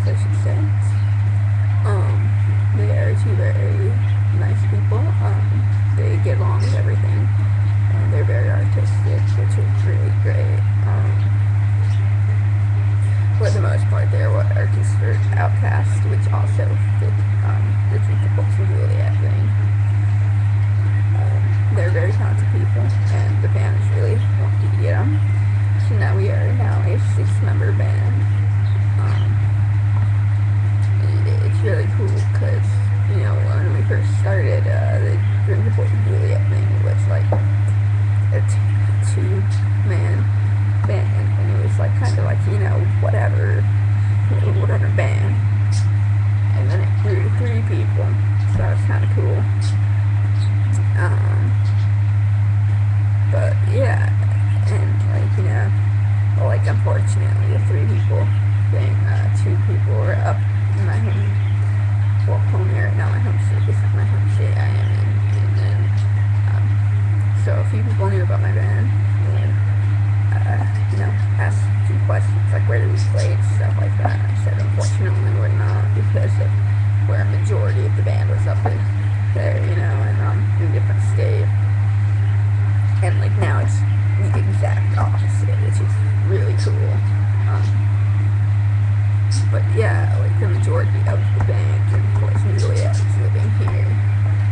I should say. They are two very nice people. They get along with everything, and they're very artistic, which is really great. For the most part, they're what are considered outcasts, which also fit the typical Juliet thing. They're very talented people, and the band is really lucky to get them. So now we are now a 6-member band. It's really cool because, you know, when we first started, the Drinkable Juliet thing was like a 2-man band, and it was like kind of like, you know, whatever band. And then it grew to 3 people, so that was kind of cool. But yeah, and like, you know, well, like unfortunately the 3 people thing, 2 people were up in my home area, not my home state, this is my home state I am in, and then, so a few people knew about my band, and, you know, asked a few questions, like where do we play and stuff like that. I said unfortunately we're not, because of where a majority of the band was up there, you know, and in a different state, and like now it's the exact opposite, which is really cool. But yeah, like the majority of the band, and of course Juliet is living here,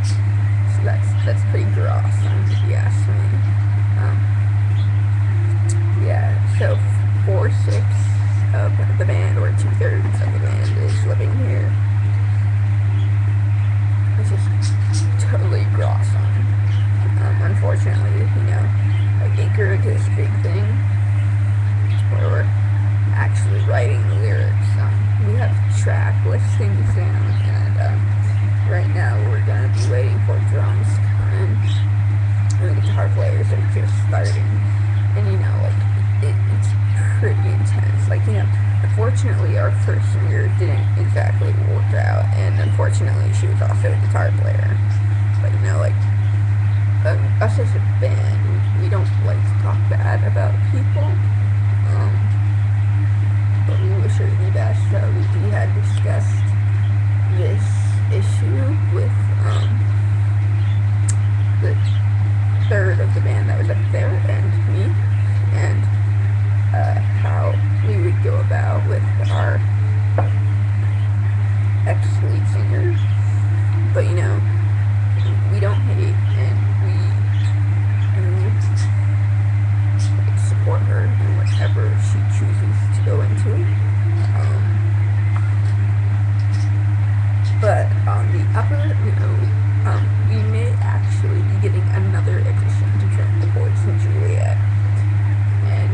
so that's pretty awesome if you ask me. Yeah, so 4/6 of the band, or 2/3 of the band, is living here, which is totally awesome. Unfortunately, you know, like it grew into this big thing where we're actually writing the lyrics. We have track listings down, and right now we're gonna be waiting for drums to come in, and the guitar players are just starting, and you know, like it's pretty intense. Like, you know, unfortunately our first singer didn't exactly work out, and unfortunately she was also a guitar player. But you know, like us as a band, we don't like to talk bad about people. But we wish her the best. So we had discussed this issue with the 3rd of the band that was up there and me, and how we would go about with our ex-lead singer. But you know, we don't hate, and we support her in whatever she chooses to go into. But on the upper note, we may actually be getting another addition to Drink the Boys and Juliet. And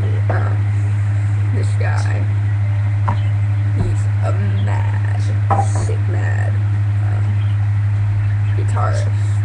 this guy, he's a sick mad guitarist.